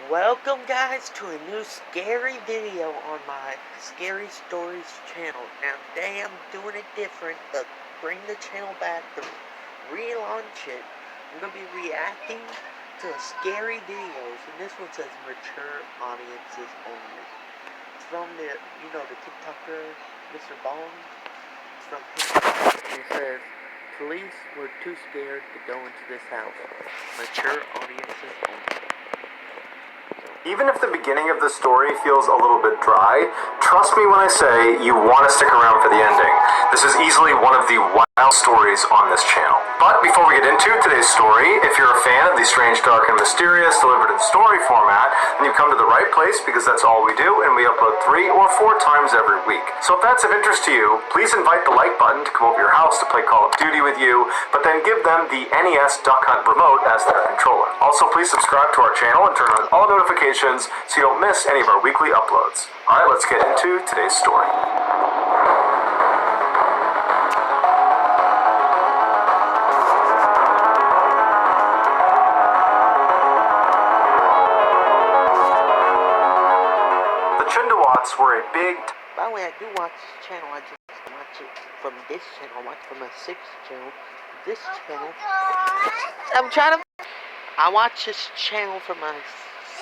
Welcome guys to a new scary video on my Scary Stories channel. Now today I'm doing it different, but bring the channel back to relaunch it. I'm going to be reacting to scary videos, and this one says mature audiences only. It's from the TikToker Mr Ballen. It's from him. It says, police were too scared to go into this house. Mature audiences only. Even if the beginning of the story feels a little bit dry, trust me when I say you want to stick around for the ending. This is easily one of the wild stories on this channel. But before we get into today's story, if you're a fan of the strange, dark, and mysterious delivered in story format, then you've come to the right place because that's all we do, and we upload 3 or 4 times every week. So if that's of interest to you, please invite the like button to come over your house to play Call of Duty with you, but then give them the NES Duck Hunt remote as their controller. Also, please subscribe to our channel and turn on all notifications so you don't miss any of our weekly uploads. Alright, let's get into today's story. The Chundawats were a big... By the way, I do watch this channel. I just watch it from this channel. I watch from my 6th channel. This channel. I watch this channel from my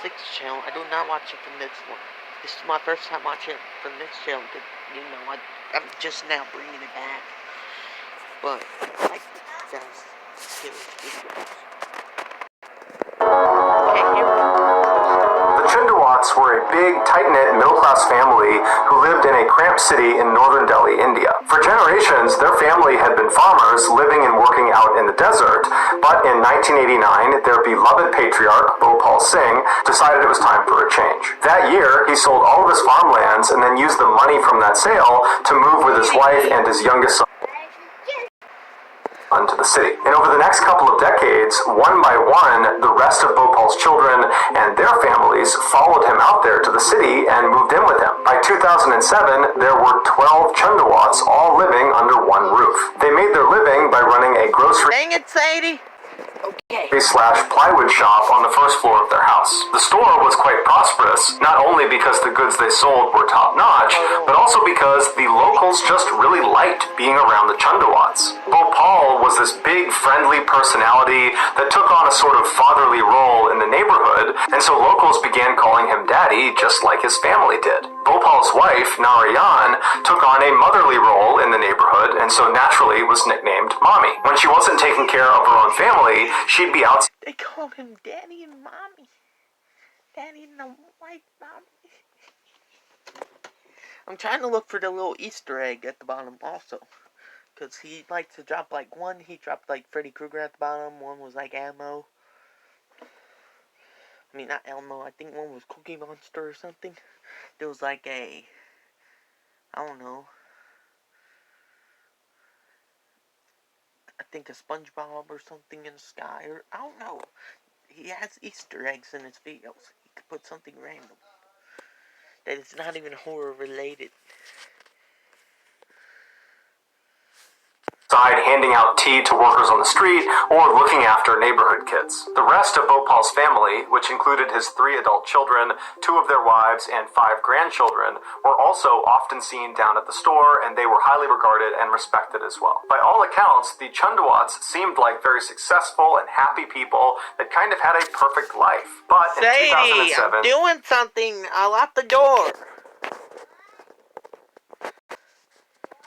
6th channel. I do not watch it from this one. This is my first time watching it from this channel. Because, I'm just now bringing it back. But I like guys scary videos. Okay, here we go. The Chundawats were a big, tight-knit, middle-class family who lived in a cramped city in northern Delhi, India. For generations, their family had been farmers living and working out in the desert, but in 1989, their beloved patriarch, Bhopal Singh, decided it was time for a change. That year, he sold all of his farmlands and then used the money from that sale to move with his wife and his youngest son to the city. And over the next couple of decades, one by one, the rest of Bhopal's children and their families followed him out there to the city and moved in with him. By 2007, there were 12 Chundawats all living under one roof. They made their living by running a grocery... Dang it, Sadie! Okay. / plywood shop on the first floor of their house. The store was quite prosperous, not only because the goods they sold were top-notch, but also because the locals just really liked being around the Chundawats. Bhopal was this big, friendly personality that took on a sort of fatherly role in the neighborhood, and so locals began calling him Daddy just like his family did. Bhopal's wife, Narayan, took on a motherly role in the neighborhood, and so naturally was nicknamed Mommy. When she wasn't taking care of her own family, she'd be out... They call him Daddy and Mommy. Daddy and the white Mommy. I'm trying to look for the little Easter egg at the bottom also. Because he likes to drop like one. He dropped like Freddy Krueger at the bottom. One was like Elmo. I mean, not Elmo. I think one was Cookie Monster or something. There was like a... I don't know. I think a SpongeBob or something in the sky, or I don't know. He has Easter eggs in his videos. He could put something random that is not even horror related. Side handing out tea to workers on the street or looking after neighborhood kids. The rest of Bhopal's family, which included his 3 adult children, 2 of their wives, and 5 grandchildren, were also often seen down at the store, and they were highly regarded and respected as well. By all accounts, the Chundawats seemed like very successful and happy people that kind of had a perfect life. But in 2007... I'm doing something! I locked the door!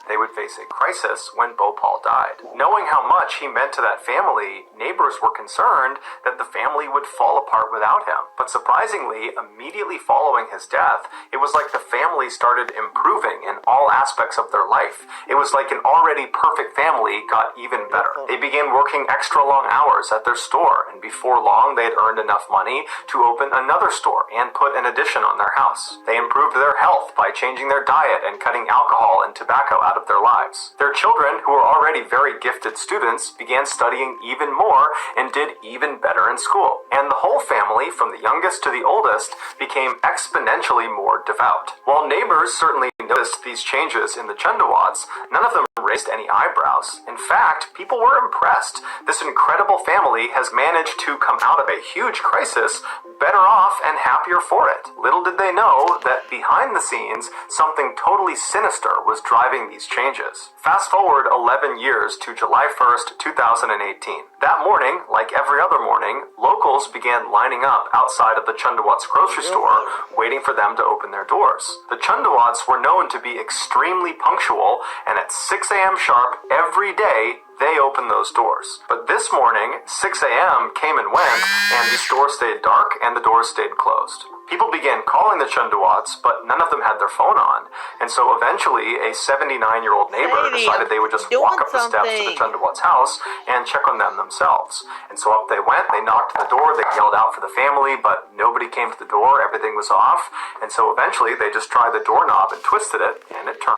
They would face a crisis when Bhopal died. Knowing how much he meant to that family, neighbors were concerned that the family would fall apart without him. But surprisingly, immediately following his death, it was like the family started improving in all aspects of their life. It was like an already perfect family got even better. They began working extra long hours at their store, and before long they had earned enough money to open another store and put an addition on their house. They improved their health by changing their diet and cutting alcohol and tobacco out of of their lives. Their children, who were already very gifted students, began studying even more and did even better in school. And the whole family, from the youngest to the oldest, became exponentially more devout. While neighbors certainly noticed these changes in the Chundawats, none of them raised any eyebrows. In fact, people were impressed. This incredible family has managed to come out of a huge crisis better off and happier for it. Little did they know that behind the scenes, something totally sinister was driving these changes. Fast forward 11 years to July 1st, 2018. That morning, like every other morning, locals began lining up outside of the Chundawats grocery store, waiting for them to open their doors. The Chundawats were known to be extremely punctual, and at 6 a.m. sharp every day, they opened those doors. But this morning, 6 a.m. came and went, and the store stayed dark and the doors stayed closed. People began calling the Chundawats, but none of them had their phone on. And so eventually, a 79-year-old neighbor decided they would just walk up the steps to the Chundawats' house and check on them themselves. And so up they went, they knocked on the door, they yelled out for the family, but nobody came to the door, everything was off. And so eventually, they just tried the doorknob and twisted it, and it turned.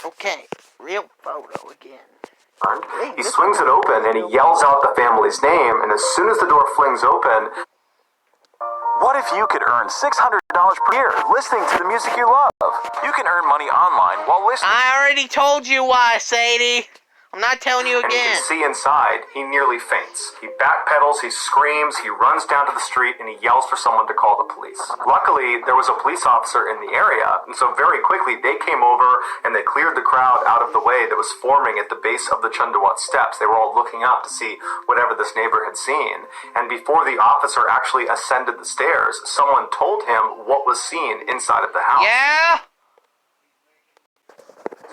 Okay, real photo again. He swings it open and he yells out the family's name, and as soon as the door flings open... What if you could earn $600 per year listening to the music you love? You can earn money online while listening. I already told you why, Sadie. I'm not telling you And you again. can see inside, he nearly faints. He backpedals, he screams, he runs down to the street, and he yells for someone to call the police. Luckily, there was a police officer in the area, and so very quickly they came over and they cleared the crowd out of the way that was forming at the base of the Chundawat steps. They were all looking up to see whatever this neighbor had seen. And before the officer actually ascended the stairs, someone told him what was seen inside of the house. Yeah?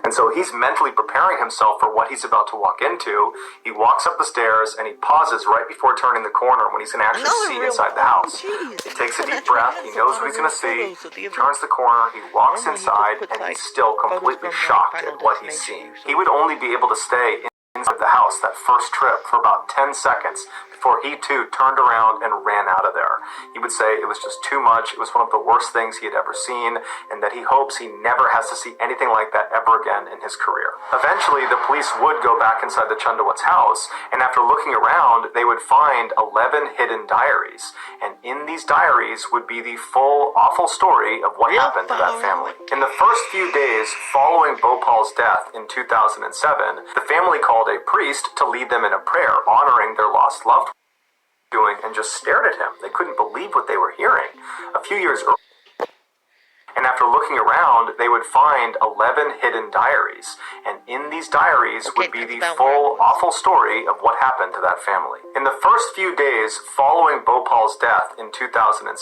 And so he's mentally preparing himself for what he's about to walk into. He walks up the stairs and he pauses right before turning the corner when he's going to actually see inside the house. He takes a deep breath, he knows what he's going to see, he turns the corner, he walks inside, and he's still completely shocked at what he's seeing. He would only be able to stay inside the house that first trip for about 10 seconds before he too turned around and ran out of there. He would say it was just too much, it was one of the worst things he had ever seen, and that he hopes he never has to see anything like that ever again in his career. Eventually, the police would go back inside the Chundawats' house, and after looking around, they would find 11 hidden diaries, and in these diaries would be the full, awful story of what happened to that family. In the first few days following Bhopal's death in 2007, the family called a priest to lead them in a prayer honoring their lost loved one, and just stared at him. They couldn't believe what they were hearing. A few years earlier, and after looking around, they would find 11 hidden diaries, and in these diaries would be the full, awful story of what happened to that family. In the first few days following Bhopal's death in 2007,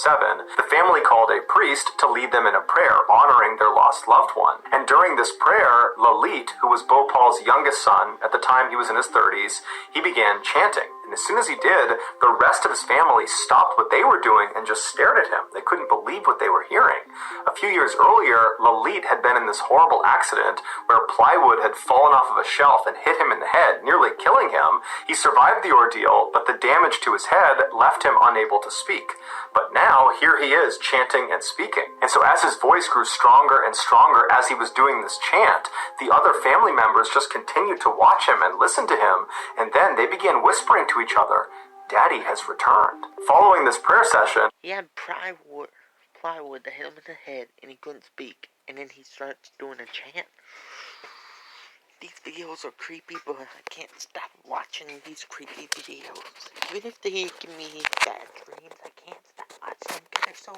the family called a priest to lead them in a prayer honoring their lost loved one. And during this prayer, Lalit, who was Bhopal's youngest son, at the time he was in his 30s, he began chanting. And as soon as he did, the rest of his family stopped what they were doing and just stared at him. They couldn't believe what they were hearing. A few years earlier, Lalit had been in this horrible accident where plywood had fallen off of a shelf and hit him in the head, nearly killing him. He survived the ordeal, but the damage to his head left him unable to speak. But now, here he is, chanting and speaking. And so as his voice grew stronger and stronger as he was doing this chant, the other family members just continued to watch him and listen to him, and then they began whispering to each other, "Daddy has returned." Following this prayer session, He had plywood that hit him in the head, and he couldn't speak. And then he starts doing a chant. These videos are creepy, but I can't stop watching these creepy videos. Even if they give me bad dreams, I can't stop watching them because they're so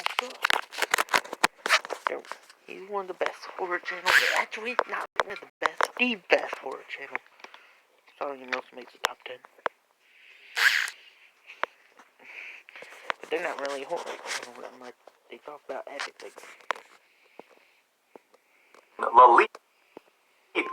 good. He's one of the best horror channels. Actually, not one of the best, the best horror channel. Sorry, else makes the top 10. But they're not really horror channels. Like, they talk about everything. Lalit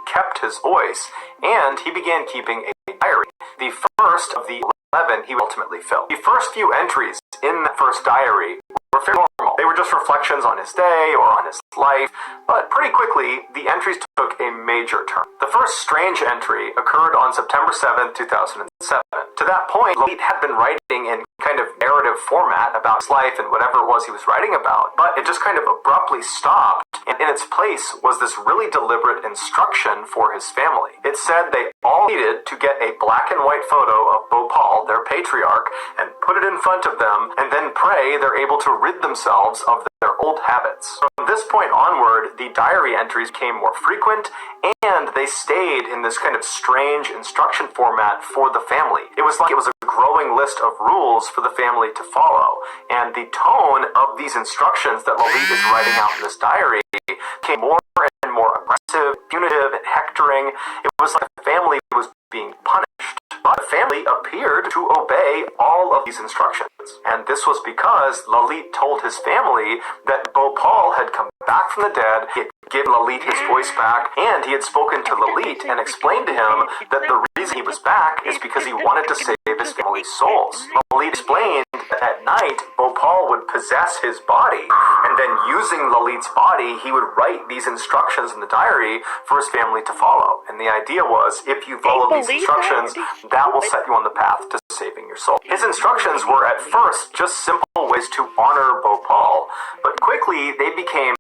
kept his voice, and he began keeping a diary. The first of the 11 he ultimately filled. The first few entries in that first diary were fairly normal. They were just reflections on his day or on his life, but pretty quickly, the entries took a major turn. The first strange entry occurred on September 7, 2007. To that point, Lalit had been writing in kind of narrative format about his life and whatever it was he was writing about, but it just kind of abruptly stopped, and in its place was this really deliberate instruction for his family. It said they all needed to get a black and white photo of Bhopal, their patriarch, and put it in front of them, and then pray they're able to rid themselves of their old habits. From this point onward, the diary entries became more frequent, and they stayed in this kind of strange instruction format for the family. It was like it was a growing list of rules for the family to follow, and the tone of these instructions that Lalit is writing out in this diary became more and more aggressive, punitive, and hectoring. It was like the family was being punished, but the family appeared to obey all of these instructions. And this was because Lalit told his family that Bhopal had come back from the dead, he had given Lalit his voice back, and he had spoken to Lalit and explained to him that the reason he was back is because he wanted to save his family's souls. Lalit explained that at night, Bhopal would possess his body, and then using Lalit's body, he would write these instructions in the diary for his family to follow. And the idea was, if you follow these instructions, that will set you on the path to saving your soul. His instructions were at first just simple ways to honor Bhopal, but quickly they became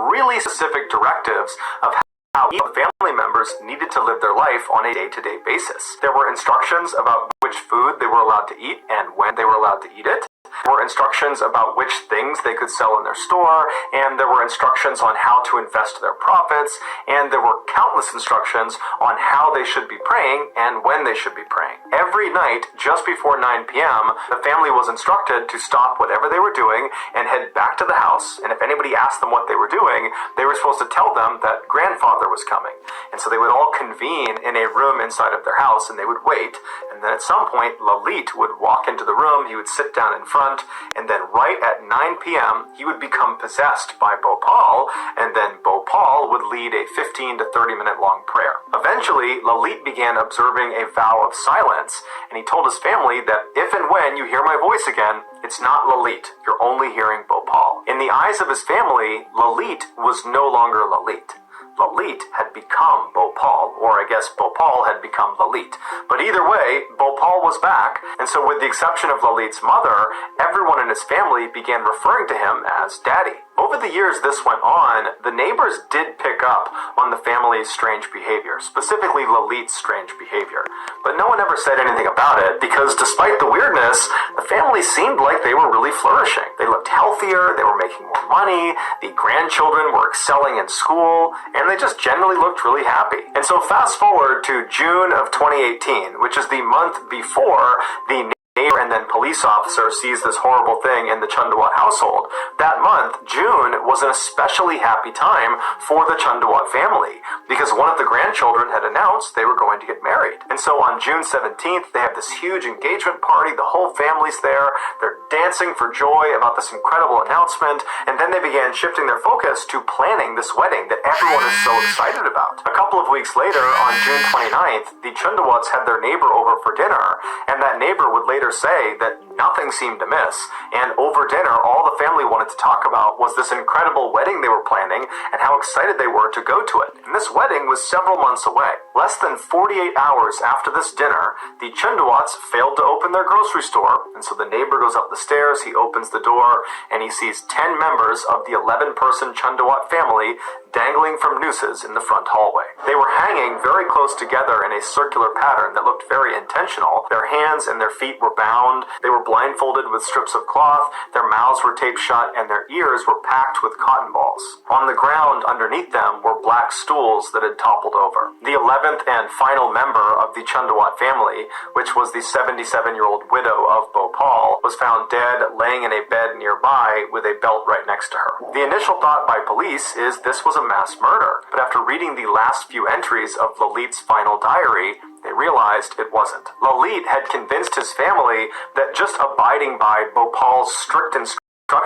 really specific directives of how each family members needed to live their life on a day-to-day basis. There were instructions about which food they were allowed to eat and when they were allowed to eat it. There were instructions about which things they could sell in their store, and there were instructions on how to invest their profits, and there were countless instructions on how they should be praying and when they should be praying. Every night, just before 9 p.m., the family was instructed to stop whatever they were doing and head back to the house, and if anybody asked them what they were doing, they were supposed to tell them that grandfather was coming. And so they would all convene in a room inside of their house, and they would wait, and then at some point, Lalit would walk into the room, he would sit down in front, and then right at 9 p.m., he would become possessed by Bhopal, and then Bhopal would lead a 15 to 30 minute long prayer. Eventually, Lalit began observing a vow of silence, and he told his family that if and when you hear my voice again, it's not Lalit, you're only hearing Bhopal. In the eyes of his family, Lalit was no longer Lalit. Lalit had become Bhopal, or I guess Bhopal had become Lalit. But either way, Bhopal was back, and so with the exception of Lalit's mother, everyone in his family began referring to him as Daddy. Over the years this went on, the neighbors did pick up on the family's strange behavior, specifically Lalit's strange behavior. But no one ever said anything about it, because despite the weirdness, the family seemed like they were really flourishing. They looked healthier, they were making more money, the grandchildren were excelling in school, and they just generally looked really happy. And so fast forward to June of 2018, which is the month before the neighbor and then police officer sees this horrible thing in the Chundawat household. That month, June, was an especially happy time for the Chundawat family because one of the grandchildren had announced they were going to get married. And so on June 17th, they have this huge engagement party. The whole family's there. They're dancing for joy about this incredible announcement. And then they began shifting their focus to planning this wedding that everyone is so excited about. A couple of weeks later, on June 29th, the Chundawats had their neighbor over for dinner, and that neighbor would later say that nothing seemed amiss, and over dinner all the family wanted to talk about was this incredible wedding they were planning and how excited they were to go to it. And this wedding was several months away. Less than 48 hours after this dinner, the Chundawats failed to open their grocery store, and so the neighbor goes up the stairs, he opens the door, and he sees 10 members of the 11-person Chundawat family dangling from nooses in the front hallway. They were hanging very close together in a circular pattern that looked very intentional. Their hands and their feet were bound, they were blindfolded with strips of cloth, their mouths were taped shut, and their ears were packed with cotton balls. On the ground underneath them were black stools that had toppled over. The 11th and final member of the Chundawat family, which was the 77-year-old widow of Bhopal, was found dead laying in a bed nearby with a belt right next to her. The initial thought by police is this was a mass murder, but after reading the last few entries of Lalit's final diary, they realized it wasn't. Lalit had convinced his family that just abiding by Bhopal's strict instructions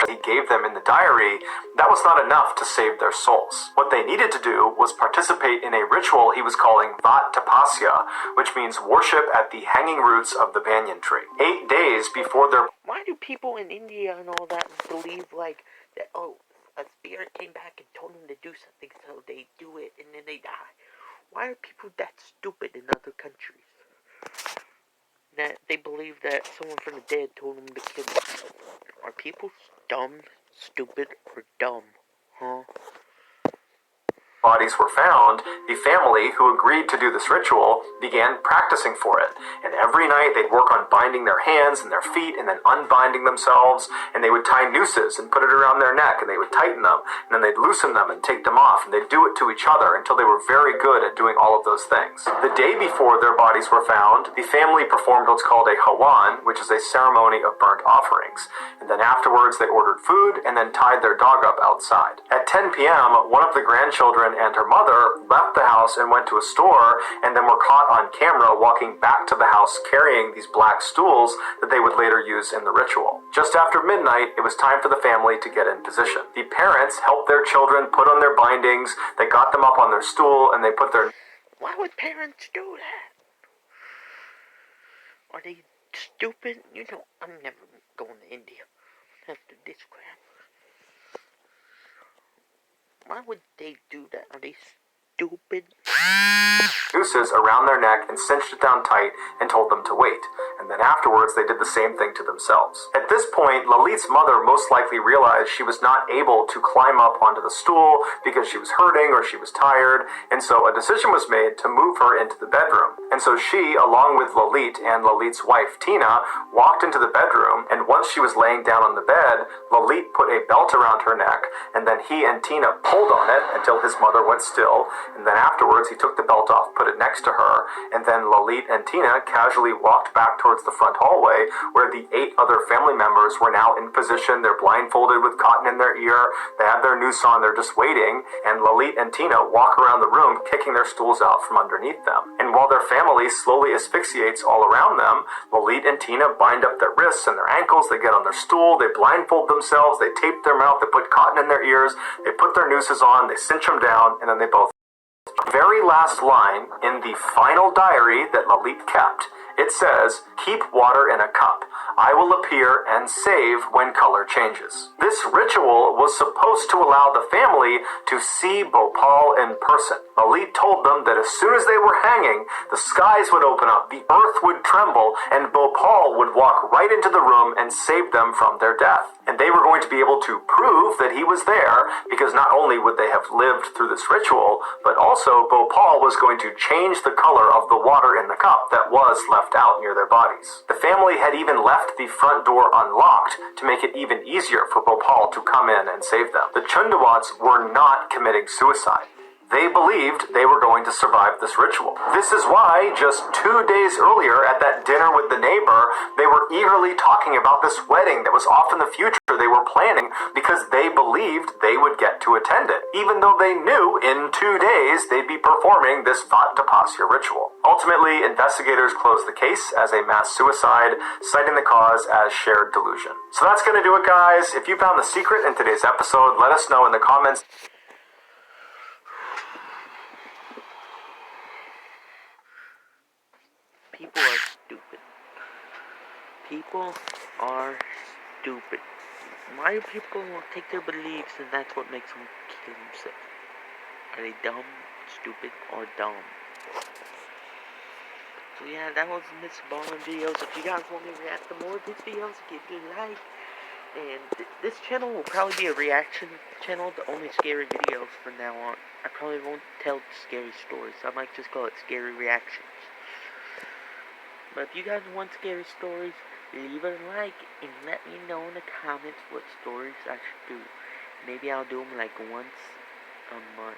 he gave them in the diary, that was not enough to save their souls. What they needed to do was participate in a ritual he was calling Vat Tapasya, which means worship at the hanging roots of the banyan tree. 8 days before their... Why do people in India and all that believe like that, oh, a spirit came back and told them to do something, so they do it and then they die? Why are people that stupid in other countries? that they believe that someone from the dead told them to kill themselves. Are people dumb, stupid, or dumb? Huh? Bodies were found, the family, who agreed to do this ritual, began practicing for it. And every night they'd work on binding their hands and their feet and then unbinding themselves, and they would tie nooses and put it around their neck, and they would tighten them, and then they'd loosen them and take them off, and they'd do it to each other until they were very good at doing all of those things. The day before their bodies were found, the family performed what's called a hawan, which is a ceremony of burnt offerings. And then afterwards they ordered food and then tied their dog up outside. At 10 p.m., one of the grandchildren and her mother left the house and went to a store, and then were caught on camera walking back to the house carrying these black stools that they would later use in the ritual. Just after midnight, it was time for the family to get in position. The parents helped their children put on their bindings, they got them up on their stool, and they put their... Why would parents do that? Are they stupid? You know, I'm never going to India after this crap. Why would they do that? Are they stupid? nooses around their neck and cinched it down tight and told them to wait. And then afterwards they did the same thing to themselves. At this point, Lalit's mother most likely realized she was not able to climb up onto the stool because she was hurting or she was tired, and so a decision was made to move her into the bedroom. And so she, along with Lalit and Lalit's wife Tina, walked into the bedroom, and once she was laying down on the bed, Lalit put a belt around her neck, and then he and Tina pulled on it until his mother went still, and then afterwards he took the belt off, put it next to her, and then Lalit and Tina casually walked back towards the front hallway where the 8 other family members were now in position. They're blindfolded with cotton in their ear, they have their noose on, they're just waiting, and Lalit and Tina walk around the room kicking their stools out from underneath them. And while their family slowly asphyxiates all around them, Lalit and Tina bind up their wrists and their ankles, they get on their stool, they blindfold themselves, they tape their mouth, they put cotton in their ears, they put their nooses on, they cinch them down, and then they both... Very last line in the final diary that Lalit kept, it says, "Keep water in a cup. I will appear and save when color changes." This ritual was supposed to allow the family to see Bhopal in person. Lalit told them that as soon as they were hanging, the skies would open up, the earth would tremble, and Bhopal would walk right into the room and save them from their death. And they were going to be able to prove that he was there, because not only would they have lived through this ritual, but also Bhopal was going to change the color of the water in the cup that was left out near their bodies. The family had even left the front door unlocked to make it even easier for Bhopal to come in and save them. The Chundawats were not committing suicide. They believed they were going to survive this ritual. This is why, just 2 days earlier at that dinner with the neighbor, they were eagerly talking about this wedding that was off in the future they were planning, because they believed they would get to attend it, even though they knew in 2 days they'd be performing this Vat Tapasya ritual. Ultimately, investigators closed the case as a mass suicide, citing the cause as shared delusion. So that's going to do it, guys. If you found the secret in today's episode, let us know in the comments. People are stupid. People are stupid. Why do people take their beliefs and that's what makes them kill themselves? Are they dumb, stupid, or dumb? So yeah, that was Mr Ballen videos. If you guys want me to react to more of these videos, give it a like. And this channel will probably be a reaction channel to only scary videos from now on. I probably won't tell scary stories. I might just call it Scary Reactions. But if you guys want scary stories, leave a like and let me know in the comments what stories I should do. Maybe I'll do them like once a month.